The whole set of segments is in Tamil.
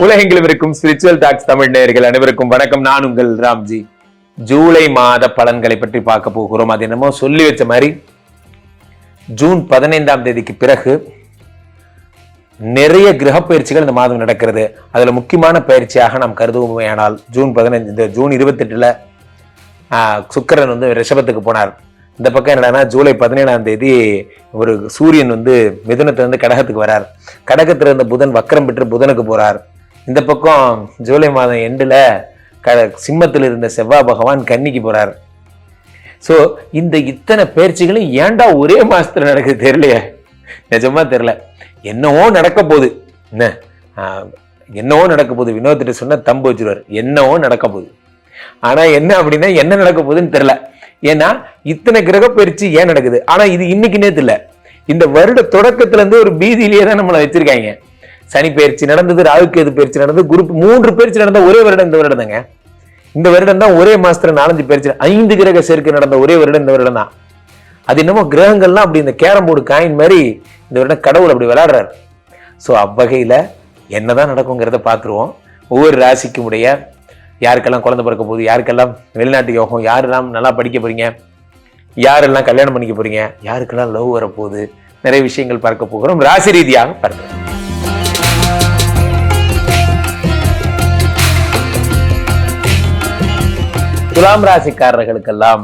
உலகெங்கிலும் இருக்கும் ஸ்பிரிச்சுவல் டாக்ஸ் தமிழ் நேயர்கள் அனைவருக்கும் வணக்கம். நான் உங்கள் ராம்ஜி. ஜூலை மாத பலன்களை பற்றி பார்க்க போகிறோம். அது என்னமோ சொல்லி வச்ச மாதிரி ஜூன் 15ஆம் தேதிக்கு பிறகு நிறைய கிரக பயிற்சிகள் இந்த மாதம் நடக்கிறது. அதுல முக்கியமான பயிற்சியாக நாம் கருதுவோமேயானால் ஜூன் 28 சுக்கிரன் வந்து ரிஷபத்துக்கு போனார். இந்த பக்கம் என்னன்னா ஜூலை 17ஆம் தேதி ஒரு சூரியன் வந்து மிதுனத்திலிருந்து கடகத்துக்கு வரார். கடகத்துல இருந்த புதன் வக்கரம் பெற்று புதனுக்கு போறார். இந்த பக்கம் ஜூலை மாதம் எண்டுல சிம்மத்தில் இருந்த செவ்வாய் பகவான் கன்னிக்கு போறார். சோ இந்த இத்தனை பயிற்சிகளும் ஏன்டா ஒரே மாசத்துல நடக்குது தெரியலையே, நிஜமா தெரியல. என்னவோ நடக்க போகுது, என்னவோ நடக்க போகுது. வினோத்திட்ட சொன்னா தம்பு வச்சிருவார், என்னவோ நடக்க போகுது. ஆனா என்ன அப்படின்னா என்ன நடக்க போகுதுன்னு தெரியல. ஏன்னா இத்தனை கிரக பயிற்சி ஏன் நடக்குது? ஆனா இது இன்னைக்கு நேத்து இல்ல, இந்த வருட தொடக்கத்துல இருந்து ஒரு பீதியிலேயே தான் நம்மளை வச்சிருக்காங்க. சனி பயிற்சி நடந்தது, ராகுகேது பயிற்சி நடந்தது, குரு 3 பயிற்சி நடந்த ஒரே வருடம் இந்த வருடம் தாங்க. இந்த வருடம் தான் ஒரே மாசத்துல 4 பயிற்சி, 5 கிரக சேர்க்கை நடந்த ஒரே வருடம் இந்த வருடம் தான். அது என்னமோ கிரகங்கள்லாம் அப்படி இந்த கேரம் போர்டு காயின் மாதிரி இந்த வருடம் கடவுள் அப்படி விளையாடுறாரு. ஸோ அவ்வகையில என்னதான் நடக்குங்கிறத பார்த்துருவோம். ஒவ்வொரு ராசிக்கும் உடைய யாருக்கெல்லாம் குழந்தை பிறக்க போகுது, யாருக்கெல்லாம் வெளிநாட்டு யோகம், யாரெல்லாம் நல்லா படிக்க போறீங்க, யாரெல்லாம் கல்யாணம் பண்ணிக்க போறீங்க, யாருக்கெல்லாம் லவ் வரப்போகுது, நிறைய விஷயங்கள் பார்க்க போகிறோம். ராசி ரீதியாக பார்க்கிறோம். துலாம் ராசிக்காரர்களுக்கெல்லாம்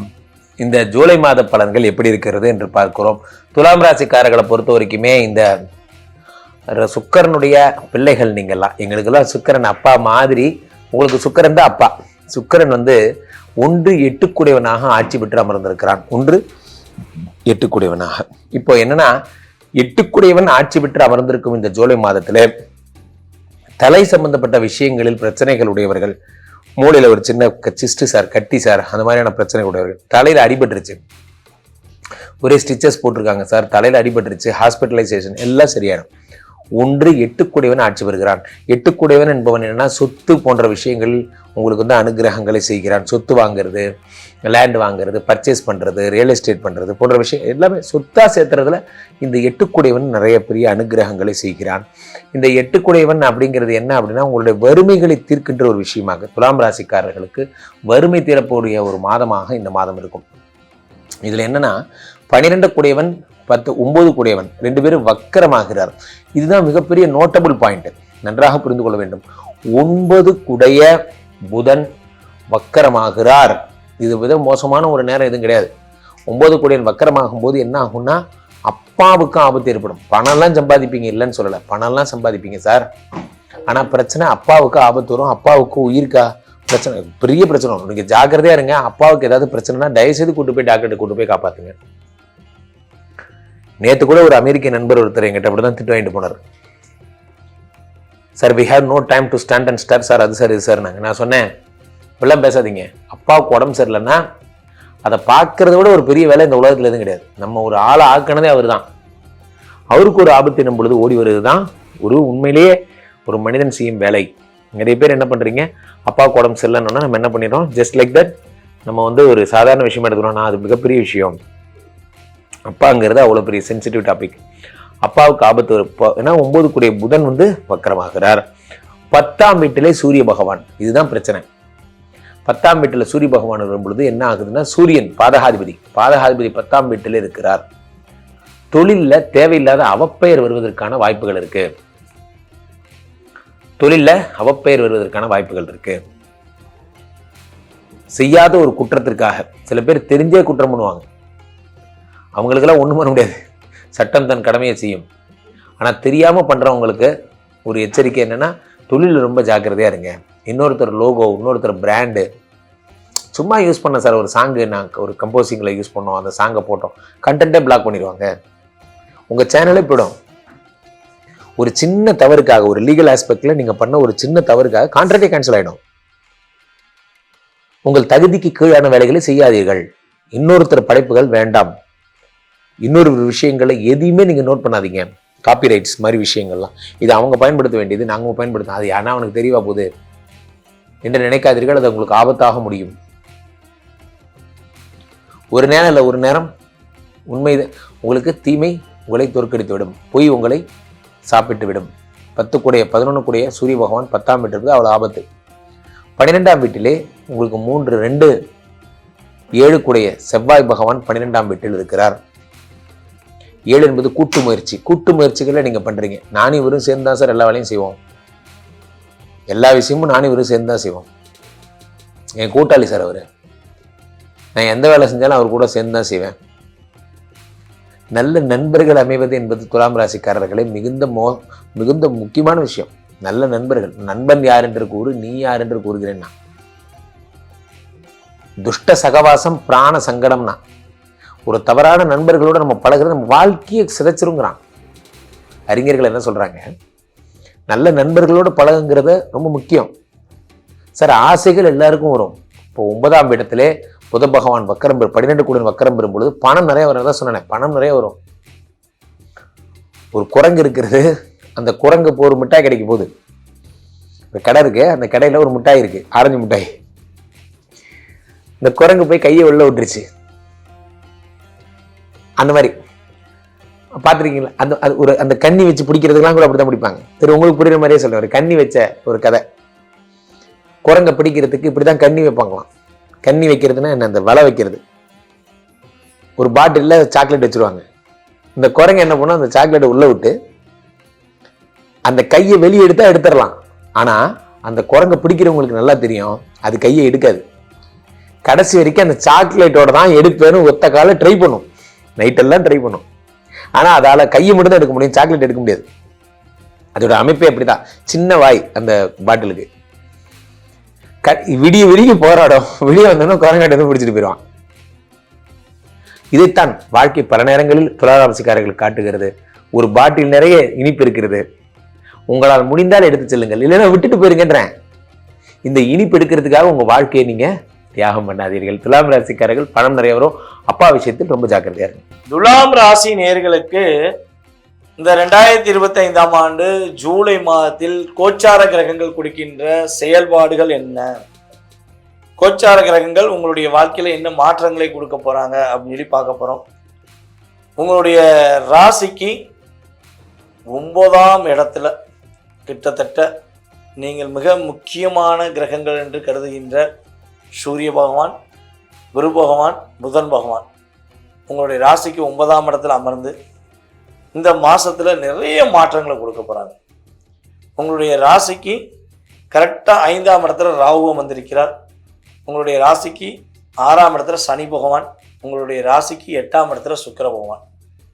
இந்த ஜூலை மாத பலன்கள் எப்படி இருக்கிறது என்று பார்க்கிறோம். துலாம் ராசிக்காரர்களை பொறுத்த வரைக்குமே இந்த சுக்கிரனுடைய பிள்ளைகள் நீங்கள்லாம். எங்களுக்கெல்லாம் சுக்கிரன் அப்பா மாதிரி, உங்களுக்கு சுக்கிரன் தான் அப்பா. சுக்கிரன் வந்து 1 8 ஆட்சி பெற்று அமர்ந்திருக்கிறான். 1 8 இப்போ என்னன்னா 8 ஆட்சி பெற்று அமர்ந்திருக்கும் இந்த ஜூலை மாதத்துல தலை சம்பந்தப்பட்ட விஷயங்களில் பிரச்சனைகள் உடையவர்கள், மூளையில ஒரு சின்ன சிஸ்ட் சார், கட்டி சார், அந்த மாதிரியான பிரச்சனை உடையவர்கள், தலையில அடிபட்டுருச்சு, ஒரே ஸ்டிச்சஸ் போட்டிருக்காங்க சார், தலையில அடிபட்டுருச்சு, ஹாஸ்பிட்டலைசேஷன், எல்லாம் சரியாயிடும். 1 8 ஆட்சி பெறுகிறான். 8 என்பவன் என்னன்னா சொத்து போன்ற விஷயங்கள் உங்களுக்கு வந்து அனுகிரகங்களை செய்கிறான். சொத்து வாங்குறது, லேண்ட் வாங்குறது, பர்ச்சேஸ் பண்றது, ரியல் எஸ்டேட் பண்றது போன்ற விஷயம் எல்லாமே சொத்தா சேர்த்துறதுல இந்த 8 நிறைய பெரிய அனுகிரகங்களை செய்கிறான். இந்த 8 அப்படிங்கிறது என்ன அப்படின்னா உங்களுடைய வறுமைகளை தீர்க்கின்ற ஒரு விஷயமாக துலாம் ராசிக்காரர்களுக்கு வறுமை தீரக்கூடிய ஒரு மாதமாக இந்த மாதம் இருக்கும். இதுல என்னன்னா 12 9 2 பேரும் வக்கரமாகிறார். இதுதான் மிகப்பெரிய நோட்டபிள் பாயிண்ட், நன்றாக புரிந்து கொள்ள வேண்டும். 9 புதன் வக்கரமாகிறார். இது வித மோசமான ஒரு நேரம் எதுவும் கிடையாது. 9 வக்கரமாகும் போது என்ன ஆகும்னா அப்பாவுக்கும் ஆபத்து ஏற்படும். பணம்லாம் சம்பாதிப்பீங்க, இல்லைன்னு சொல்லலை, பணம்லாம் சம்பாதிப்பீங்க சார். ஆனா பிரச்சனை அப்பாவுக்கு ஆபத்து வரும். அப்பாவுக்கு உயிருக்கா பிரச்சனை, பெரிய பிரச்சனை வரும். நீங்க ஜாக்கிரதையா இருங்க. அப்பாவுக்கு ஏதாவது பிரச்சனைனா தயவுசெய்து கூட்டு போய் டாக்டர்கிட்ட கூட்டு போய் காப்பாத்துங்க. நேற்று கூட ஒரு அமெரிக்க நண்பர் ஒருத்தர் எங்கிட்ட அப்படிதான் திட்டு வாங்கிட்டு போனார். Sir we have no time to stand and stare sir, அது சார் இது சார். நான் சொன்னேன் இப்பெல்லாம் பேசாதீங்க. அப்பாவுக்கு உடம்பு சரியில்லைன்னா அதை பார்க்கறத விட ஒரு பெரிய வேலை இந்த உலகத்துல எதுவும் கிடையாது. நம்ம ஒரு ஆளை ஆக்கினதே அவர் தான். அவருக்கு ஒரு ஆபத்து என்னும் பொழுது ஓடி வருது தான் ஒரு உண்மையிலேயே ஒரு மனிதன் செய்யும் வேலை. நிறைய பேர் என்ன பண்றீங்க, அப்பாவுக்கு உடம்பு சரியில்லைன்னா நம்ம என்ன பண்ணிடுறோம், ஜஸ்ட் லைக் தட் நம்ம வந்து ஒரு சாதாரண விஷயமா எடுத்துக்கிறோம். அது மிகப்பெரிய விஷயம். அப்பாங்கிறது அவ்வளோ பெரிய சென்சிட்டிவ் டாபிக். அப்பாவுக்கு ஆபத்து ஏன்னா 9 புதன் வந்து வக்கரமாகிறார். 10ஆம் வீட்டிலே சூரிய பகவான், இதுதான் பிரச்சனை. 10ஆம் வீட்டில் சூரிய பகவான் வரும் பொழுது என்ன ஆகுதுன்னா சூரியன் பாதகாதிபதி 10ஆம் வீட்டில் இருக்கிறார். தொழில்ல தேவையில்லாத அவப்பெயர் வருவதற்கான வாய்ப்புகள் இருக்கு. தொழில்ல அவப்பெயர் வருவதற்கான வாய்ப்புகள் இருக்கு. செய்யாத ஒரு குற்றத்திற்காக சில பேர் தெரிஞ்சே குற்றம் பண்ணுவாங்க. அவங்களுக்கெல்லாம் ஒன்றும் பண்ண முடியாது, சட்டம் தன் கடமையை செய்யும். ஆனால் தெரியாமல் பண்ணுறவங்களுக்கு ஒரு எச்சரிக்கை என்னென்னா தொழிலில் ரொம்ப ஜாக்கிரதையாக இருங்க. இன்னொருத்தர் லோகோ, இன்னொருத்தர் பிராண்டு சும்மா யூஸ் பண்ண சார், ஒரு சாங்கு நாங்கள் ஒரு கம்போசிங்கில் யூஸ் பண்ணோம், அந்த சாங்கை போட்டோம், கண்டென்ட்டே பிளாக் பண்ணிடுவாங்க, உங்கள் சேனலே போயிடும். ஒரு சின்ன தவறுக்காக, ஒரு லீகல் ஆஸ்பெக்டில் நீங்கள் பண்ண ஒரு சின்ன தவறுக்காக கான்ட்ராக்டே கேன்சல் ஆகிடும். உங்கள் தகுதிக்கு கீழான வேலைகளை செய்யாதீர்கள். இன்னொருத்தர் படைப்புகள் வேண்டாம். இன்னொரு விஷயங்களை எதையுமே நீங்க நோட் பண்ணாதீங்க. காப்பிரைட்ஸ் மாதிரி விஷயங்கள்லாம் இது அவங்க பயன்படுத்த வேண்டியது, நாங்கள் பயன்படுத்த, அது ஏன்னா அவனுக்கு தெரியவா போகுது என்று நினைக்காதீர்கள். அது உங்களுக்கு ஆபத்தாக முடியும். ஒரு நேரம் இல்லை, ஒரு நேரம் உண்மை உங்களுக்கு தீமை உங்களை தோற்கடித்து விடும், பொய் உங்களை சாப்பிட்டு விடும். 11 கூடிய சூரிய பகவான் 10ஆம் வீட்டிற்கு அவ்வளோ ஆபத்து. 12ஆம் வீட்டிலே உங்களுக்கு 3, 2, 7 கூடிய செவ்வாய் பகவான் 12ஆம் வீட்டில் இருக்கிறார். 7 என்பது கூட்டு முயற்சி. கூட்டு முயற்சிகளை நீங்க பண்றீங்க. நானும் இவரும் சேர்ந்து தான் சார் எல்லா வேலையும் செய்வோம். எல்லா விஷயமும் நானும் இவரும் சேர்ந்து தான் செய்வோம். என் கூட்டாளி சார் அவரு. நான் எந்த வேலை செஞ்சாலும் அவர் கூட சேர்ந்து தான் செய்வேன். நல்ல நண்பர்கள் அமைவது என்பது துலாம் ராசிக்காரர்களை மிகுந்த முக்கியமான விஷயம். நல்ல நண்பர்கள். நண்பன் யார் என்று கூறு, நீ யார் என்று கூறுகிறேன் நான். துஷ்ட சகவாசம் பிராண சங்கடம்னா, ஒரு தவறான நண்பர்களோட நம்ம பழகிறது நம்ம வாழ்க்கையை சிதைச்சிருங்கிறான். அறிஞர்கள் என்ன சொல்றாங்க, நல்ல நண்பர்களோடு பழகுங்கிறத ரொம்ப முக்கியம். சார் ஆசைகள் எல்லாருக்கும் வரும். இப்போ 9ஆம் இடத்திலே புத பகவான் வக்கரம் 12 கூடன் வக்கரம் பெறும் பொழுது பணம் நிறைய வரும். தான் சொன்னேன், பணம் நிறைய வரும். ஒரு குரங்கு இருக்கிறது, அந்த குரங்கு இப்போ ஒரு மிட்டாய் கிடைக்க போகுது. ஒரு கடை இருக்கு, அந்த கடையில் ஒரு மிட்டாய் இருக்கு, ஆரஞ்சு மிட்டாய். இந்த குரங்கு போய் கையை உள்ள விட்டுருச்சு. அந்த மாதிரி பார்த்துருக்கீங்களா? அந்த கண்ணி வச்சு பிடிக்கிறதுக்கெல்லாம் கூட அப்படித்தான் பிடிப்பாங்க. சரி, உங்களுக்கு புரியுற மாதிரியே சொல்றேன். ஒரு கண்ணி வச்ச ஒரு கதை. குரங்க பிடிக்கிறதுக்கு இப்படிதான் கண்ணி வைப்பாங்களாம். கண்ணி வைக்கிறதுனா என்ன? அந்த வலை வைக்கிறது. ஒரு பாட்டில்ல சாக்லேட் வச்சிருவாங்க. இந்த குரங்கு என்ன பண்ணும், அந்த சாக்லேட்டை உள்ள விட்டு அந்த கையை வெளியே எடுத்தா எடுத்துடலாம். ஆனா அந்த குரங்கை பிடிக்கிறவங்களுக்கு நல்லா தெரியும், அது கையை எடுக்காது. கடைசி வரைக்கும் அந்த சாக்லேட்டோட தான் எடுப்பேன்னு ஒத்த கால ட்ரை பண்ணும். நைட்டெல்லாம் ட்ரை பண்ணும். ஆனா அதால கையை மட்டும் தான் எடுக்க முடியும், சாக்லேட் எடுக்க முடியாது. அதோட அமைப்பே அப்படிதான். சின்ன வாய் அந்த பாட்டிலுக்கு. விடிய போராடும். வெளியே வந்தோன்னா குரங்காட்டு பிடிச்சிட்டு போயிடுவான். இதைத்தான் வாழ்க்கை பல நேரங்களில் துளாராசிக்காரர்கள் காட்டுகிறது. ஒரு பாட்டில் நிறைய இனிப்பு இருக்கிறது, உங்களால் முடிந்தால் எடுத்து செல்லுங்கள், இல்லைன்னா விட்டுட்டு போயிருங்கன்றேன். இந்த இனிப்பு எடுக்கிறதுக்காக உங்க வாழ்க்கையை நீங்க தியாகம் பண்ணாதீர்கள். துலாம் ராசிக்காரர்கள் பணம் நிறைய வரும். அப்பா விஷயத்தில் ரொம்ப ஜாக்கிரதையா இருக்கு. துலாம் ராசி நேயர்களுக்கு இந்த 2025ஆம் ஆண்டு ஜூலை மாதத்தில் கோச்சார கிரகங்கள் கொடுக்கின்ற செயல்பாடுகள் என்ன? கோச்சார கிரகங்கள் உங்களுடைய வாழ்க்கையில என்ன மாற்றங்களை கொடுக்க போறாங்க அப்படின்னு சொல்லி பார்க்க போறோம். உங்களுடைய ராசிக்கு 9ஆம் இடத்துல கிட்டத்தட்ட நீங்கள் மிக முக்கியமான கிரகங்கள் என்று கருதுகின்ற சூரிய பகவான், குரு பகவான், புதன் பகவான் உங்களுடைய ராசிக்கு 9ஆம் இடத்துல அமர்ந்து இந்த மாசத்துல நிறைய மாற்றங்களை கொடுக்க போறாங்க. உங்களுடைய ராசிக்கு கரெக்டா 5ஆம் இடத்துல ராகுவும் வந்திருக்கிறார். உங்களுடைய ராசிக்கு 6ஆம் இடத்துல சனி பகவான், உங்களுடைய ராசிக்கு 8ஆம் இடத்துல சுக்கிர பகவான்.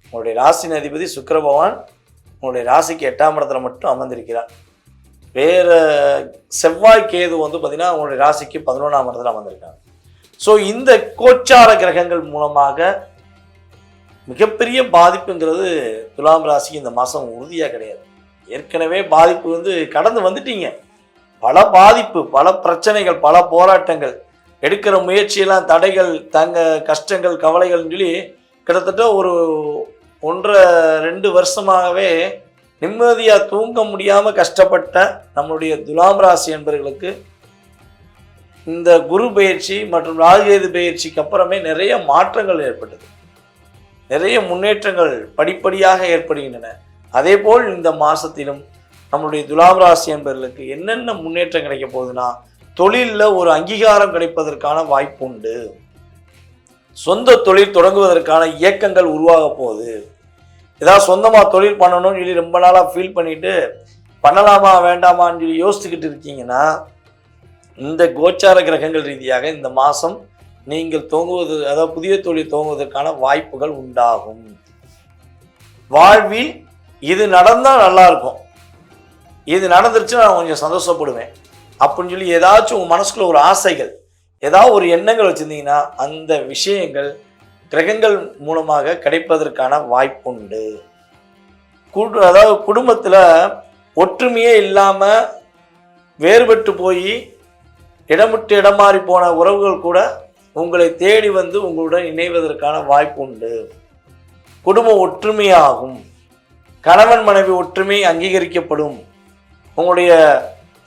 உங்களுடைய ராசியின் அதிபதி சுக்கிர பகவான் உங்களுடைய ராசிக்கு 8ஆம் இடத்துல மட்டும் அமர்ந்திருக்கிறார். வேற செவ்வாய் கேது பார்த்தீங்கன்னா உங்களுடைய ராசிக்கு 11ஆம் இடத்துல அமர்ந்திருக்காங்க. ஸோ இந்த கோச்சார கிரகங்கள் மூலமாக மிகப்பெரிய பாதிப்புங்கிறது துலாம் ராசிக்கு இந்த மாதம் உறுதியாக கிடையாது. ஏற்கனவே பாதிப்பு கடந்து வந்துட்டீங்க. பல பாதிப்பு, பல பிரச்சனைகள், பல போராட்டங்கள், எடுக்கிற முயற்சியெல்லாம் தடைகள், கஷ்டங்கள், கவலைகள் சொல்லி கிட்டத்தட்ட ஒரு 1.5-2 வருஷமாகவே நிம்மதியாக தூங்க முடியாமல் கஷ்டப்பட்ட நம்மளுடைய துலாம் ராசி என்பவர்களுக்கு இந்த குரு பயிற்சி மற்றும் ராகுகேது பயிற்சிக்கு அப்புறமே நிறைய மாற்றங்கள் ஏற்பட்டது. நிறைய முன்னேற்றங்கள் படிப்படியாக ஏற்படுகின்றன. அதே போல் இந்த மாதத்திலும் நம்மளுடைய துலாம் ராசி என்பவர்களுக்கு என்னென்ன முன்னேற்றம் கிடைக்க போகுதுன்னா, தொழிலில் ஒரு அங்கீகாரம் கிடைப்பதற்கான வாய்ப்பு உண்டு. சொந்த தொழில் தொடங்குவதற்கான இயக்கங்கள் உருவாக போகுது. ஏதாவது சொந்தமாக தொழில் பண்ணணும்னு சொல்லி ரொம்ப நாளாக ஃபீல் பண்ணிட்டு பண்ணலாமா வேண்டாமான்னு சொல்லி யோசிச்சுக்கிட்டு இருக்கீங்கன்னா, இந்த கோச்சார கிரகங்கள் ரீதியாக இந்த மாதம் நீங்கள் அதாவது புதிய தொழில் துவங்குவதற்கான வாய்ப்புகள் உண்டாகும். வாழ்வில் இது நடந்தால் நல்லா இருக்கும், இது நடந்துருச்சு நான் கொஞ்சம் சந்தோஷப்படுவேன் அப்படின்னு சொல்லி ஏதாச்சும் உங்கள் மனசுக்குள்ள ஒரு ஆசைகள், ஏதாவது ஒரு எண்ணங்கள் வச்சுருந்தீங்கன்னா அந்த விஷயங்கள் கிரகங்கள் மூலமாக கிடைப்பதற்கான வாய்ப்புண்டு. அதாவது குடும்பத்தில் ஒற்றுமையே இல்லாமல் வேறுபட்டு போய் இடமிட்டு இடம் மாறி போன உறவுகள் கூட உங்களை தேடி உங்களுடன் இணைவதற்கான வாய்ப்பு உண்டு. குடும்பம் ஒற்றுமையாகும். கணவன் மனைவி ஒற்றுமை அங்கீகரிக்கப்படும். உங்களுடைய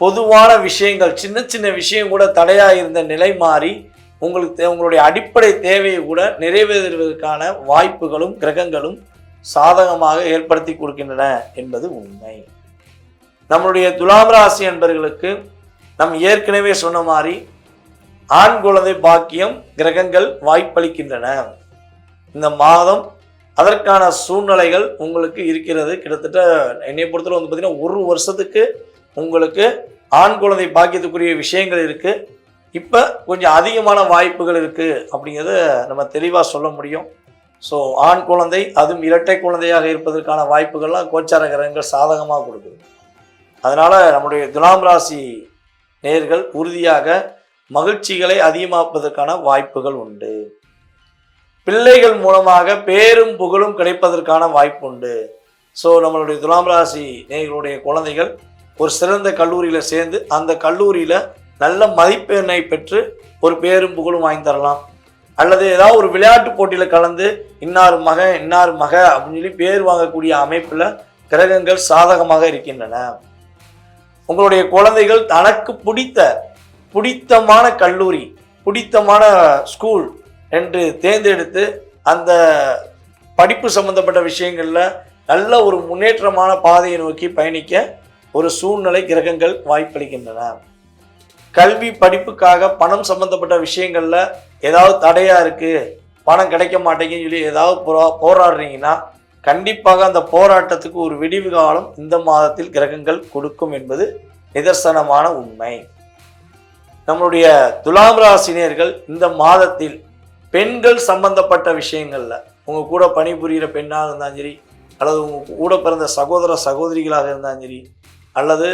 பொதுவான விஷயங்கள், சின்ன சின்ன விஷயம் கூட தடையாக இருந்த நிலை மாறி உங்களுடைய அடிப்படை தேவையை கூட நிறைவேறுவதற்கான வாய்ப்புகளும் கிரகங்களும் சாதகமாக ஏற்படுத்தி கொடுக்கின்றன என்பது உண்மை. நம்மளுடைய துலாம் ராசி அன்பர்களுக்கு நம் ஏற்கனவே சொன்ன மாதிரி ஆண் குழந்தை பாக்கியம் கிரகங்கள் வாய்ப்பளிக்கின்றன. இந்த மாதம் அதற்கான சூழ்நிலைகள் உங்களுக்கு இருக்கிறது. கிட்டத்தட்ட என்னை பொறுத்தவரை வந்து பார்த்தீங்கன்னா 1 வருஷத்துக்கு உங்களுக்கு ஆண் குழந்தை பாக்கியத்துக்குரிய விஷயங்கள் இருக்குது. இப்போ கொஞ்சம் அதிகமான வாய்ப்புகள் இருக்குது அப்படிங்கிறத நம்ம தெளிவாக சொல்ல முடியும். ஸோ ஆண் குழந்தை, அதுவும் இரட்டை குழந்தையாக இருப்பதற்கான வாய்ப்புகள்லாம் கோச்சார கிரகங்கள் சாதகமாக கொடுக்குது. அதனால் நம்முடைய துலாம் ராசி நேயர்கள் உறுதியாக மகிழ்ச்சிகளை அதிகமாக்குவதற்கான வாய்ப்புகள் உண்டு. பிள்ளைகள் மூலமாக பேரும் புகழும் கிடைப்பதற்கான வாய்ப்பு உண்டு. ஸோ நம்மளுடைய துலாம் ராசி நேயர்களுடைய குழந்தைகள் ஒரு சிறந்த கல்லூரியில் சேர்ந்து அந்த கல்லூரியில் நல்ல மதிப்பெண்ணை பெற்று ஒரு பேரும் புகழும் வாங்கி தரலாம். அல்லது ஏதாவது ஒரு விளையாட்டு போட்டியில் கலந்து இன்னார் மக அப்படின்னு சொல்லி பேர் வாங்கக்கூடிய அமைப்பில் கிரகங்கள் சாதகமாக இருக்கின்றன. உங்களுடைய குழந்தைகள் தனக்கு பிடித்தமான கல்லூரி, பிடித்தமான ஸ்கூல் என்று தேர்ந்தெடுத்து அந்த படிப்பு சம்பந்தப்பட்ட விஷயங்களில் நல்ல ஒரு முன்னேற்றமான பாதையை நோக்கி பயணிக்க ஒரு சூழ்நிலை கிரகங்கள் வாய்ப்பளிக்கின்றன. கல்வி படிப்புக்காக பணம் சம்பந்தப்பட்ட விஷயங்களில் ஏதாவது தடையாக இருக்குது, பணம் கிடைக்க மாட்டேங்குன்னு சொல்லி ஏதாவது போராடுறீங்கன்னா கண்டிப்பாக அந்த போராட்டத்துக்கு ஒரு விடிவு காலம் இந்த மாதத்தில் கிரகங்கள் கொடுக்கும் என்பது நிதர்சனமான உண்மை. நம்மளுடைய துலாம் ராசினியர்கள் இந்த மாதத்தில் பெண்கள் சம்பந்தப்பட்ட விஷயங்களில் உங்கள் கூட பணிபுரிகிற பெண்ணாக இருந்தாலும் சரி, அல்லது உங்கள் கூட பிறந்த சகோதர சகோதரிகளாக இருந்தாலும் சரி, அல்லது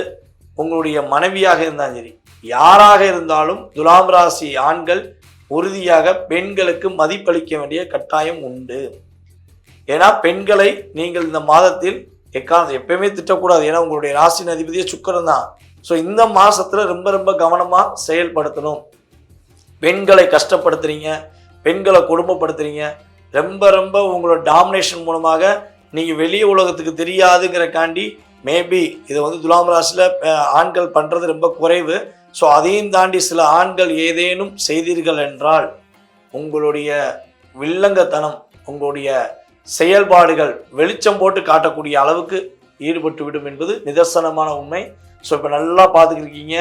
உங்களுடைய மனைவியாக இருந்தாலும் சரி, யாராக இருந்தாலும் துலாம் ராசி ஆண்கள் உறுதியாக பெண்களுக்கு மதிப்பளிக்க வேண்டிய கட்டாயம் உண்டு. ஏன்னா பெண்களை நீங்கள் இந்த மாதத்தில் எப்பயுமே திட்டக்கூடாது. ஏன்னா உங்களுடைய ராசியின் அதிபதியே சுக்கிரன் தான். ஸோ இந்த மாதத்தில் ரொம்ப கவனமாக செயல்படுத்தணும். பெண்களை கஷ்டப்படுத்துறீங்க, பெண்களை கொடுமைப்படுத்துறீங்க, ரொம்ப உங்களோட டாமினேஷன் மூலமாக நீங்கள் வெளியே உலகத்துக்கு தெரியாதுங்கிறக்காண்டி மேபி இதை வந்து துலாம் ராசியில் ஆண்கள் பண்ணுறது ரொம்ப குறைவு. ஸோ அதையும் தாண்டி சில ஆண்கள் ஏதேனும் செய்தீர்கள் என்றால் உங்களுடைய வில்லங்கத்தனம், உங்களுடைய செயல்பாடுகள் வெளிச்சம் போட்டு காட்டக்கூடிய அளவுக்கு ஈடுபட்டு விடும் என்பது நிதர்சனமான உண்மை. ஸோ இப்போ நல்லா பார்த்துக்கிருக்கீங்க.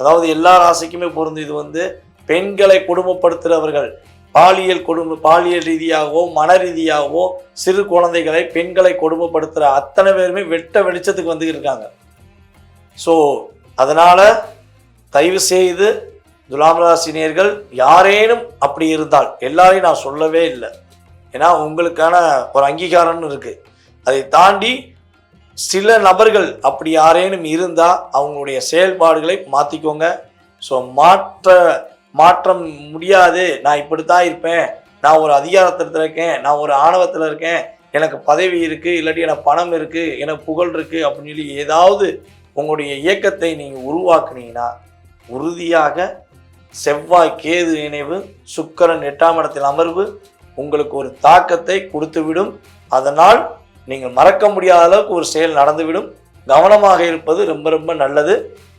அதாவது எல்லா ராசிக்குமே பொருந்து. இது வந்து பெண்களை கொடுமைப்படுத்துகிறவர்கள், பாலியல் ரீதியாகவோ மன ரீதியாகவோ சிறு குழந்தைகளை பெண்களை கொடுமைப்படுத்துகிற அத்தனை பேருமே வெளிச்சத்துக்கு வந்து இருக்காங்க. ஸோ அதனால் தயவு செய்து துலாம் ராசினியர்கள் யாரேனும் அப்படி இருந்தால், எல்லாரையும் நான் சொல்லவே இல்லை, ஏன்னா உங்களுக்கான ஒரு அங்கீகாரம்னு இருக்குது. அதை தாண்டி சில நபர்கள் அப்படி யாரேனும் இருந்தால் அவங்களுடைய செயல்பாடுகளை மாற்றிக்கோங்க. ஸோ மாற்றம் முடியாது, நான் இப்படித்தான் இருப்பேன், நான் ஒரு அதிகாரத்தில் இருக்கேன், நான் ஒரு ஆணவத்தில் இருக்கேன், எனக்கு பதவி இருக்குது, இல்லாட்டி எனக்கு பணம் இருக்குது, எனக்கு புகழ் இருக்குது அப்படின்னு சொல்லி ஏதாவது உங்களுடைய இயக்கத்தை நீங்கள் உருவாக்குனீங்கன்னா உறுதியாக செவ்வாய் கேது இணைவு, சுக்கிரன் 8ஆம் இடத்தில் அமர்வு உங்களுக்கு ஒரு தாக்கத்தை கொடுத்துவிடும். அதனால் நீங்கள் மறக்க முடியாத அளவுக்கு ஒரு செயல் நடந்துவிடும். கவனமாக இருப்பது ரொம்ப நல்லது.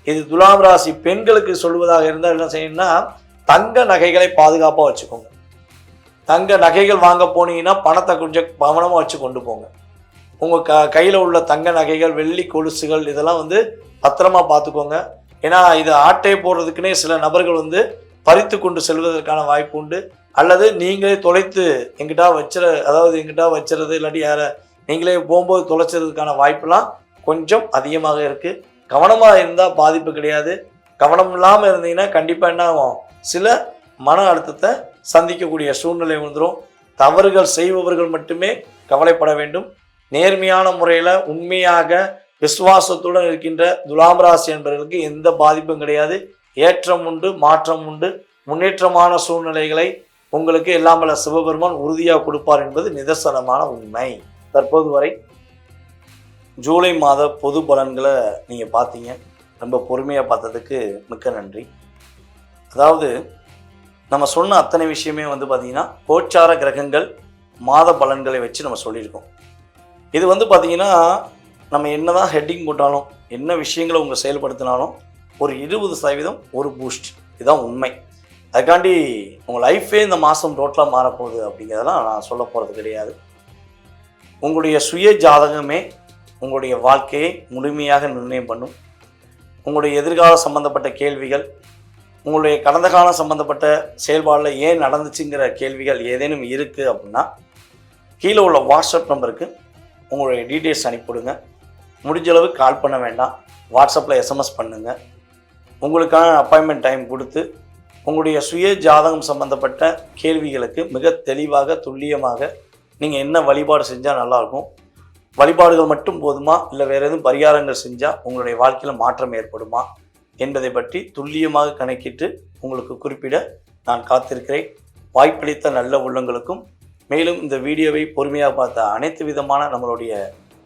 இது துலாம் ராசி பெண்களுக்கு சொல்வதாக இருந்தால் என்ன செய்யணும்னா, தங்க நகைகளை பாதுகாப்பாக வச்சுக்கோங்க. தங்க நகைகள் வாங்க போனீங்கன்னா பணத்தை கொஞ்சம் கவனமாக வச்சு கொண்டு போங்க. உங்கள் கையில் உள்ள தங்க நகைகள், வெள்ளி கொலுசுகள் இதெல்லாம் வந்து பத்திரமா பார்த்துக்கோங்க. ஏன்னா இது ஆட்டை போடுறதுக்குன்னே சில நபர்கள் வந்து பறித்து கொண்டு செல்வதற்கான வாய்ப்பு உண்டு. அல்லது நீங்களே தொலைத்து எங்கிட்டா வச்சுறது, இல்லாட்டி யாரை நீங்களே போகும்போது தொலைச்சதுக்கான வாய்ப்பெல்லாம் கொஞ்சம் அதிகமாக இருக்குது. கவனமாக இருந்தால் பாதிப்பு கிடையாது. கவனம் இல்லாமல் இருந்தீங்கன்னா கண்டிப்பாக என்ன ஆகும், சில மன அழுத்தத்தை சந்திக்கக்கூடிய சூழ்நிலை வந்துடும். தவறுகள் செய்பவர்கள் மட்டுமே கவலைப்பட வேண்டும். நேர்மையான முறையில் உண்மையாக விசுவாசத்துடன் இருக்கின்ற துலாம் ராசி என்பவர்களுக்கு எந்த பாதிப்பும் கிடையாது. ஏற்றம் உண்டு, மாற்றம் உண்டு. முன்னேற்றமான சூழ்நிலைகளை உங்களுக்கு எல்லாம் வல்ல சிவபெருமான் உறுதியாக கொடுப்பார் என்பது நிதர்சனமான உண்மை. தற்போது வரை ஜூலை மாத பொது பலன்களை நீங்கள் பார்த்தீங்க. ரொம்ப பொறுமையாக பார்த்ததுக்கு மிக்க நன்றி. அதாவது நம்ம சொன்ன அத்தனை விஷயமே வந்து பார்த்திங்கன்னா கோச்சார கிரகங்கள் மாத பலன்களை வச்சு நம்ம சொல்லியிருக்கோம். இது வந்து பார்த்திங்கன்னா நம்ம என்ன தான் ஹெட்டிங் போட்டாலும், என்ன விஷயங்களை உங்கள் செயல்படுத்தினாலும் ஒரு 20% ஒரு பூஸ்ட், இதுதான் உண்மை. அதுக்காண்டி உங்கள் லைஃபே இந்த மாதம் டோட்டலாக மாறப்போகுது அப்படிங்கிறதெல்லாம் நான் சொல்ல போகிறது கிடையாது. உங்களுடைய சுய ஜாதகமே உங்களுடைய வாழ்க்கையை முழுமையாக நிர்ணயம் பண்ணும். உங்களுடைய எதிர்கால சம்பந்தப்பட்ட கேள்விகள், உங்களுடைய கடந்த காலம் சம்பந்தப்பட்ட செயல்பாடில் ஏன் நடந்துச்சுங்கிற கேள்விகள் ஏதேனும் இருக்குது அப்படின்னா கீழே உள்ள வாட்ஸ்அப் நம்பருக்கு உங்களுடைய டீட்டெயில்ஸ் அனுப்பிவிடுங்க. முடிஞ்சளவு கால் பண்ண வேண்டாம், வாட்ஸ்அப்பில் எஸ்எம்எஸ் பண்ணுங்கள். உங்களுக்கான அப்பாயின்மெண்ட் டைம் கொடுத்து உங்களுடைய சுய ஜாதகம் சம்பந்தப்பட்ட கேள்விகளுக்கு மிக தெளிவாக துல்லியமாக நீங்கள் என்ன வழிபாடு செஞ்சால் நல்லாயிருக்கும், வழிபாடுகள் மட்டும் போதுமா இல்லை வேறு எதுவும் பரிகாரங்கள் செஞ்சால் உங்களுடைய வாழ்க்கையில் மாற்றம் ஏற்படுமா என்பதை பற்றி துல்லியமாக கணக்கிட்டு உங்களுக்கு குறிப்பிட நான் காத்திருக்கிறேன். வாய்ப்பளித்த நல்ல உள்ளங்களுக்கும் மேலும் இந்த வீடியோவை பொறுமையாக பார்த்த அனைத்து விதமான நம்மளுடைய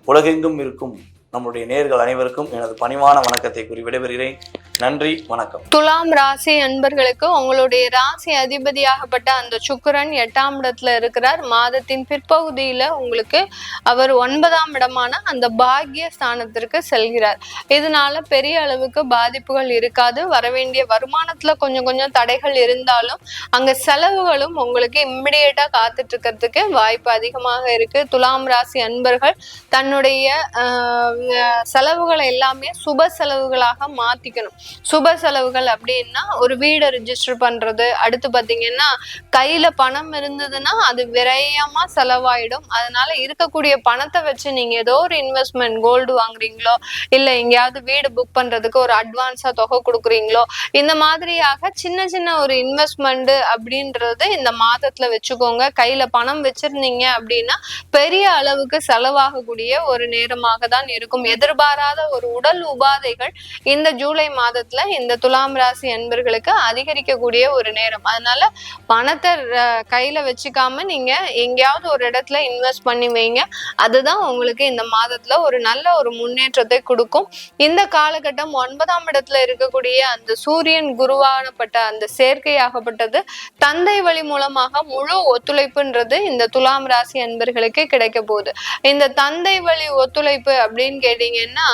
உலகெங்கும் இருக்கும் நம்முடைய நேயர்கள் அனைவருக்கும் எனது பணிவான வணக்கத்தை கூறி விடைபெறுகிறேன். நன்றி, வணக்கம். துலாம் ராசி அன்பர்களுக்கு உங்களுடைய ராசி அதிபதியாகப்பட்ட அந்த சுக்கிரன் 8ஆம் இடத்துல இருக்கிறார். மாதத்தின் பிற்பகுதியில உங்களுக்கு அவர் 9ஆம் இடமான அந்த பாக்கிய ஸ்தானத்திற்கு செல்கிறார். இதனால பெரிய அளவுக்கு பாதிப்புகள் இருக்காது. வரவேண்டிய வருமானத்துல கொஞ்சம் கொஞ்சம் தடைகள் இருந்தாலும் அங்க செலவுகளும் உங்களுக்கு இம்மிடியேட்டா காத்துட்டு இருக்கிறதுக்கு வாய்ப்பு அதிகமாக இருக்கு. துலாம் ராசி அன்பர்கள் தன்னுடைய செலவுகளை எல்லாமே சுப செலவுகளாக மாத்திக்கணும். சுப செலவுகள் அப்படின்னா ஒரு வீடை ரிஜிஸ்டர் பண்றது, அடுத்து பாத்தீங்கன்னா கையில பணம் இருந்ததுன்னா அது விரயமா செலவாயிடும். அதனால இருக்கக்கூடிய பணத்தை வச்சு நீங்க ஏதோ ஒரு இன்வெஸ்ட்மெண்ட், கோல்டு வாங்குறீங்களோ இல்ல எங்கேயாவது வீடு புக் பண்றதுக்கு ஒரு அட்வான்ஸா தொகை கொடுக்குறீங்களோ, இந்த மாதிரியாக சின்ன சின்ன ஒரு இன்வெஸ்ட்மெண்ட் அப்படின்றது இந்த மாதத்துல வச்சுக்கோங்க. கையில பணம் வச்சிருந்தீங்க அப்படின்னா பெரிய அளவுக்கு செலவாகக்கூடிய ஒரு நேரமாக தான் இருக்கும். எதிர்பாராத ஒரு உடல் உபாதைகள் இந்த ஜூலை மாதத்துல இந்த துலாம் ராசி அன்பர்களுக்கு அதிகரிக்கக்கூடிய ஒரு நேரம். அதனால பணத்தை கையில வச்சுக்காம நீங்க எங்கேயாவது ஒரு இடத்துல இன்வெஸ்ட் பண்ணி வைங்க. அதுதான் உங்களுக்கு இந்த மாதத்துல ஒரு நல்ல ஒரு முன்னேற்றத்தை கொடுக்கும். இந்த காலகட்டம் 9ஆம் இடத்துல இருக்கக்கூடிய அந்த சூரியன் குருவானப்பட்ட அந்த சேர்க்கையாகப்பட்டது தந்தை வழி மூலமாக முழு ஒத்துழைப்புன்றது இந்த துலாம் ராசி அன்பர்களுக்கு கிடைக்க போகுது. இந்த தந்தை வழி ஒத்துழைப்பு அப்படின்னு கேட்டீங்கன்னா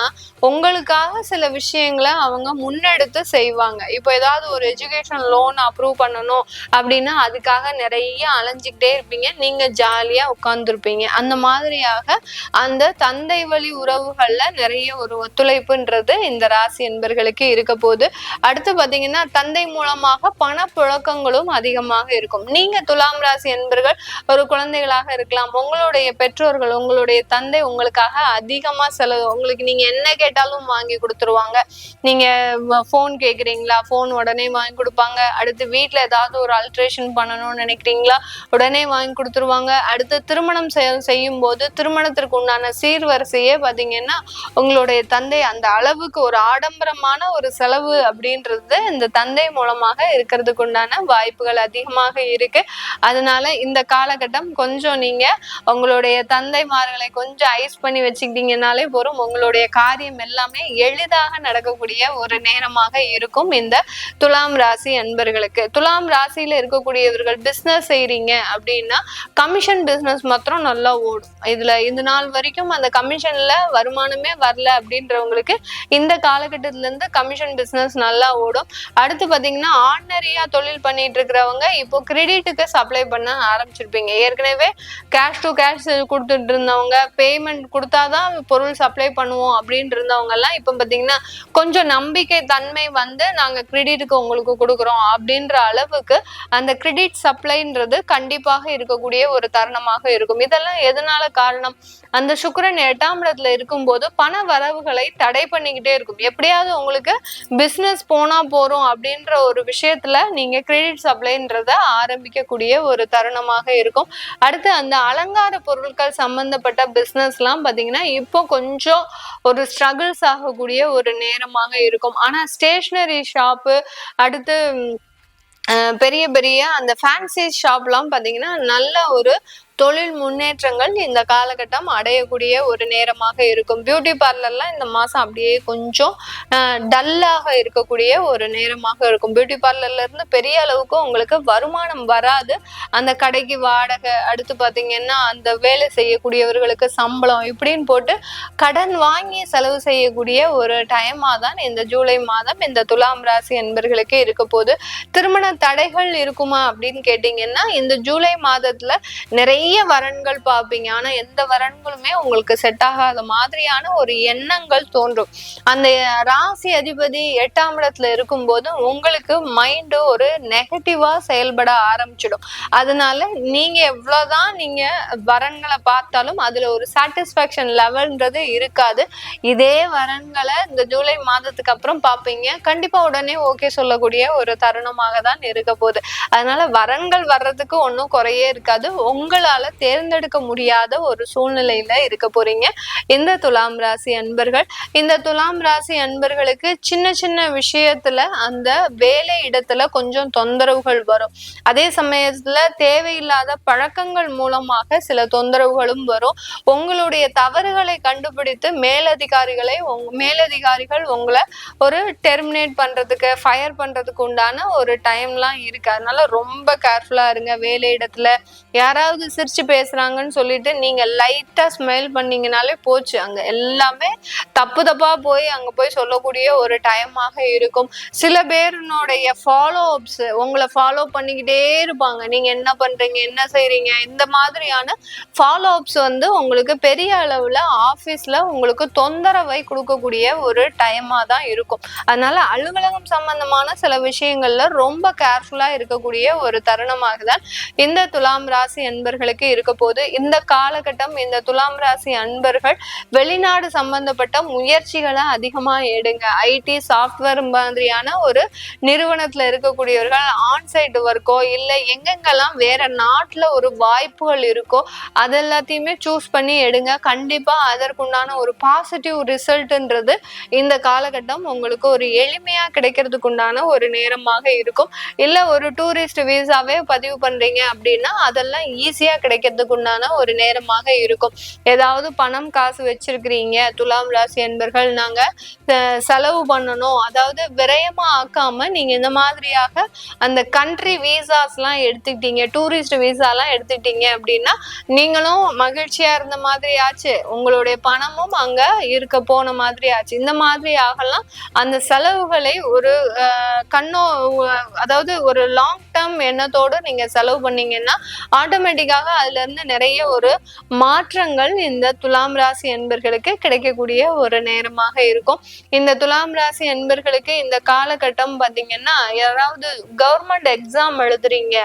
உங்களுக்காக சில விஷயங்களை அவங்க முன்னெடுத்து செய்வாங்க. இப்போ ஏதாவது ஒரு எஜுகேஷன் லோன் அப்ரூவ் பண்ணணும் அப்படின்னா அதுக்காக நிறைய அலைஞ்சிக்கிட்டே இருப்பீங்க, நீங்க ஜாலியா உட்கார்ந்துருப்பீங்க. அந்த மாதிரியாக அந்த தந்தை வழி உறவுகள்ல நிறைய ஒரு ஒத்துழைப்புன்றது இந்த ராசி என்பர்களுக்கு இருக்க போது. அடுத்து பாத்தீங்கன்னா தந்தை மூலமாக பணப்புழக்கங்களும் அதிகமாக இருக்கும். நீங்க துலாம் ராசி என்பர்கள் ஒரு குழந்தைகளாக இருக்கலாம், உங்களுடைய பெற்றோர்கள் உங்களுடைய தந்தை உங்களுக்காக அதிகமா செலவு, உங்களுக்கு நீங்க என்ன கேட்டாலும் வாங்கி கொடுத்துருவாங்க. நீங்க போன் கேக்குறீங்களா, போன் உடனே வாங்கி கொடுப்பாங்க. அடுத்து வீட்டுல ஏதாவது ஒரு அல்ட்ரேஷன் பண்ணணும்னு நினைக்கிறீங்களா, உடனே வாங்கி கொடுத்துருவாங்க. அடுத்து திருமணம் செய்யும் போது திருமணத்திற்கு உண்டான சீர்வரிசையே பாத்தீங்கன்னா உங்களுடைய தந்தை அந்த அளவுக்கு ஒரு ஆடம்பரமான ஒரு செலவு அப்படின்றது இந்த தந்தை மூலமாக இருக்கிறதுக்கு உண்டான வாய்ப்புகள் அதிகமாக இருக்கு. அதனால இந்த காலகட்டம் கொஞ்சம் நீங்க உங்களுடைய தந்தைமார்களை கொஞ்சம் ஐஸ் பண்ணி வச்சுக்கிட்டீங்கன்னாலே போதும், உங்களுடைய காரியம் எல்லாமே எளிதாக நடக்கக்கூடிய ஒரு நேரமாக இருக்கும் இந்த துலாம் ராசி அன்பர்களுக்கு. துலாம் ராசியில இருக்கக்கூடியவர்கள் பிசினஸ் செய்றீங்க அப்படின்னா கமிஷன் பிசினஸ் மாத்திரம் நல்லா ஓடும். இதுல இந்த நாள் வரைக்கும் அந்த கமிஷன்ல வருமானமே வரல அப்படின்றவங்களுக்கு இந்த காலகட்டத்துல இருந்து கமிஷன் பிசினஸ் நல்லா ஓடும். அடுத்து பாத்தீங்கன்னா ஆர்டினரியா தொழில் பண்ணிட்டு இருக்கிறவங்க இப்போ கிரெடிட்டுக்கு சப்ளை பண்ண ஆரம்பிச்சிருப்பீங்க. ஏற்கனவே கேஷ் டு கேஷ் கொடுத்துட்டு இருந்தவங்க, பேமெண்ட் கொடுத்தாதான் பொருள் சப்ளை பண்ணுவோம் அப்படின்னு இருந்தவங்க எல்லாம் இப்ப பாத்தீங்கன்னா கொஞ்சம் நம்பிக்கை தன்மை வந்து நாங்க கிரெடிட்டுக்கு உங்களுக்கு கொடுக்குறோம் அப்படின்ற அளவுக்கு அந்த கிரெடிட் சப்ளைன்றது கண்டிப்பாக இருக்கக்கூடிய ஒரு தருணமாக இருக்கும். இதெல்லாம் எதனால காரணம், அந்த சுக்கிரன் 8ஆம் இடத்துல இருக்கும்போது பண வரவுகளை தடை பண்ணிக்கிட்டே இருக்கும். எப்படியாவது உங்களுக்கு பிசினஸ் போனா போறோம் அப்படின்ற ஒரு விஷயத்துல நீங்க கிரெடிட் சப்ளைன்றத ஆரம்பிக்கக்கூடிய ஒரு தருணமாக இருக்கும். அடுத்து அந்த அலங்கார பொருட்கள் சம்பந்தப்பட்ட பிசினஸ் எல்லாம் பாத்தீங்கன்னா இப்போ கொஞ்சம் ஒரு ஸ்ட்ரகிள்ஸ் ஆகக்கூடிய ஒரு நேரமாக இருக்கும். ஆனா ஸ்டேஷனரி ஷாப்பு, அடுத்து பெரிய பெரிய அந்த ஃபேன்சி ஷாப்லாம் பாத்தீங்கன்னா நல்ல ஒரு தொழில் முன்னேற்றங்கள் இந்த காலகட்டம் அடையக்கூடிய ஒரு நேரமாக இருக்கும். பியூட்டி பார்லர்லாம் இந்த மாசம் அப்படியே கொஞ்சம் டல்லாக இருக்கக்கூடிய ஒரு நேரமாக இருக்கும். பியூட்டி பார்லர்ல இருந்து பெரிய அளவுக்கு உங்களுக்கு வருமானம் வராது. அந்த கடைக்கு வாடகை, அடுத்து பாத்தீங்கன்னா அந்த வேலை செய்யக்கூடியவர்களுக்கு சம்பளம் இப்படின்னு போட்டு கடன் வாங்கி செலவு செய்யக்கூடிய ஒரு டைமா தான் இந்த ஜூலை மாதம் இந்த துலாம் ராசி என்பர்களுக்கு இருக்க போது. திருமண தடைகள் இருக்குமா அப்படின்னு கேட்டீங்கன்னா இந்த ஜூலை மாதத்துல நிறைய நிறைய வரன்கள் பார்ப்பீங்க. ஆனா எந்த வரன்களுமே உங்களுக்கு செட் ஆகாத மாதிரியான ஒரு எண்ணங்கள் தோன்றும். அந்த ராசி அதிபதி 8ஆம் இடத்துல இருக்கும்போது உங்களுக்கு மைண்டு ஒரு நெகட்டிவா செயல்பட ஆரம்பிச்சிடும். அதனால நீங்க எவ்வளவுதான் நீங்க வரன்களை பார்த்தாலும் அதுல ஒரு சாட்டிஸ்பாக்சன் லெவல்ன்றது இருக்காது. இதே வரன்களை இந்த ஜூலை மாதத்துக்கு அப்புறம் பார்ப்பீங்க, கண்டிப்பா உடனே ஓகே சொல்லக்கூடிய ஒரு தருணமாக தான் இருக்க போகுது. அதனால வரன்கள் வர்றதுக்கு ஒன்றும் குறையே இருக்காது. உங்களால தேர்ந்தெடுக்க முடியாத ஒரு சூழ்நிலையில இருக்க போறீங்க இந்த துலாம் ராசி அன்பர்கள். இந்த துலாம் ராசி அன்பர்களுக்கு சின்ன சின்ன விஷயத்துல அந்த வேலை இடத்துல கொஞ்சம் தொந்தரவுகள் வரும். அதே சமயத்துல தேவையில்லாத பழக்கங்கள் மூலமாக சில தொந்தரவுகளும் வரும். உங்களுடைய தவறுகளை கண்டுபிடித்து மேலதிகாரிகள் உங்களை ஒரு டெர்மினேட் பண்றதுக்கு, ஃபயர் பண்றதுக்கு உண்டான ஒரு டைம்லாம் இருக்கு. அதனால ரொம்ப கேர்ஃபுல்லா இருங்க. வேலை இடத்துல யாராவது சிரிச்சு பேசுறாங்கன்னு சொல்லிட்டு நீங்க லைட்டா ஸ்மைல் பண்ணீங்கனாலே போச்சு, அங்க எல்லாமே தப்பா போய் அங்க போய் சொல்லக்கூடிய ஒரு டைமாக இருக்கும். சில பேருனுடைய ஃபாலோ அப்ஸ் உங்களை ஃபாலோ பண்ணிக்கிட்டே இருப்பாங்க. நீங்க என்ன பண்றீங்க, என்ன செய்றீங்க, இந்த மாதிரியான ஃபாலோ அப்ஸ் உங்களுக்கு பெரிய அளவுல ஆபீஸ்ல உங்களுக்கு தொந்தரவை கொடுக்கக்கூடிய ஒரு டைமா தான் இருக்கும். அதனால அலுவலகம் சம்பந்தமான சில விஷயங்கள்ல ரொம்ப கேர்ஃபுல்லா இருக்கக்கூடிய ஒரு தருணமாக தான் இந்த துலாம் ராசி அன்பர்களுக்கு இருக்க போது. இந்த காலகட்டம் இந்த துலாம் ராசி அன்பர்கள் வெளிநாடு சம்பந்தப்பட்ட முயற்சிகளை அதிகமா எடுங்க. ஐடி சாஃப்ட்வேர் மாதிரியான ஒரு நிறுவனத்துல இருக்கக்கூடியவர்கள் ஆன்சைட் ஒர்க்கோ இல்ல எங்கெங்கெல்லாம் வேற நாட்டுல ஒரு வாய்ப்புகள் இருக்கோ அதெல்லாத்தையுமே சூஸ் பண்ணி எடுங்க. கண்டிப்பா அதற்குண்டான ஒரு பாசிட்டிவ் ரிசல்ட்ன்றது இந்த காலகட்டம் உங்களுக்கு ஒரு எளிமையா கிடைக்கிறதுக்கு உண்டான ஒரு நேரமாக இருக்கும். இல்ல ஒரு டூரிஸ்ட் வீசாவே பதிவு பண்றீங்க அப்படின்னா அதெல்லாம் ஈஸியா கிடைக்கிறதுக்கு உண்டான ஒரு நேரமாக இருக்கும். ஏதாவது பணம் காசு வச்சிருக்கிறீங்க துலாம் ராசி என்பர்கள், நாங்க செலவு பண்ணணும், அதாவது விரயமா ஆக்காம நீங்க இந்த மாதிரியாக அந்த கண்ட்ரி வீசாஸ் எல்லாம் எடுத்துக்கிட்டீங்க, டூரிஸ்ட் வீசா எல்லாம் எடுத்துக்கிட்டீங்க அப்படின்னா நீங்களும் மகிழ்ச்சியா இருந்த மாதிரி ஆச்சு, உங்களுடைய பணமும் அங்க இருக்க போன மாதிரி ஆச்சு. இந்த மாதிரி ஆகலாம். அந்த செலவுகளை ஒரு அதாவது ஒரு லாங் டேர்ம் எண்ணத்தோடு நீங்க செலவு பண்ணீங்கன்னா ஆட்டோமேட்டிக்காக அதுல இருந்து நிறைய ஒரு மாற்றங்கள் இந்த துலாம் ராசி என்பர்களுக்கு கிடைக்கக்கூடிய ஒரு நேரமாக இருக்கும். இந்த துலாம் ராசி என்பர்களுக்கு இந்த காலகட்டம் பாத்தீங்கன்னா யாராவது கவர்மெண்ட் எக்ஸாம் எழுதுறீங்க,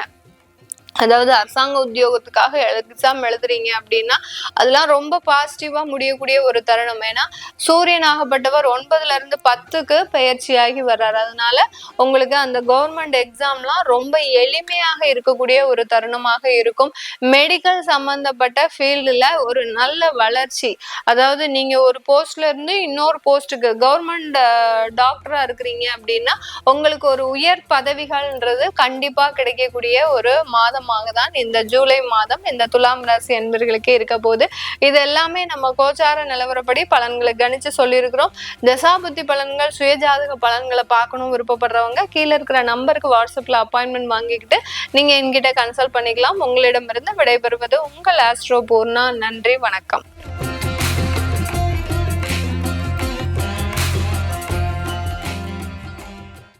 அதாவது அரசாங்க உத்தியோகத்துக்காக எக்ஸாம் எழுதுறீங்க அப்படின்னா அதெல்லாம் ரொம்ப பாசிட்டிவா முடியக்கூடிய ஒரு தருணம். ஏன்னா சூரியன் ஆகப்பட்டவர் 9ல இருந்து 10க்கு பெயர்ச்சியாகி வர்றாரு. அதனால உங்களுக்கு அந்த கவர்மெண்ட் எக்ஸாம்லாம் ரொம்ப எளிமையாக இருக்கக்கூடிய ஒரு தருணமாக இருக்கும். மெடிக்கல் சம்பந்தப்பட்ட ஃபீல்டுல ஒரு நல்ல வளர்ச்சி, அதாவது நீங்க ஒரு போஸ்ட்ல இருந்து இன்னொரு போஸ்ட்டுக்கு கவர்மெண்ட் டாக்டரா இருக்கிறீங்க அப்படின்னா உங்களுக்கு ஒரு உயர் பதவிகள்ன்றது கண்டிப்பா கிடைக்கக்கூடிய ஒரு மாதம் தான் இந்த ஜூலை மாதம் இந்த துலாம் ராசி என்பர்களுக்கு இருக்க போது. இது எல்லாமே நம்ம கோச்சார நிலவரப்படி பலன்களை கணிச்சு சொல்லியிருக்கிறோம். தசாபுத்தி பலன்கள் சுயஜாதக பலன்களை பார்க்கணும் விருப்பப்படுறவங்க கீழே இருக்கிற நம்பருக்கு வாட்ஸ்அப்ல அப்பாயின்மெண்ட் வாங்கிக்கிட்டு நீங்க என்கிட்ட கன்சல்ட் பண்ணிக்கலாம். உங்களிடமிருந்து விடைபெறுவது உங்கள் ஆஸ்ட்ரோ பூர்ணா. நன்றி, வணக்கம்.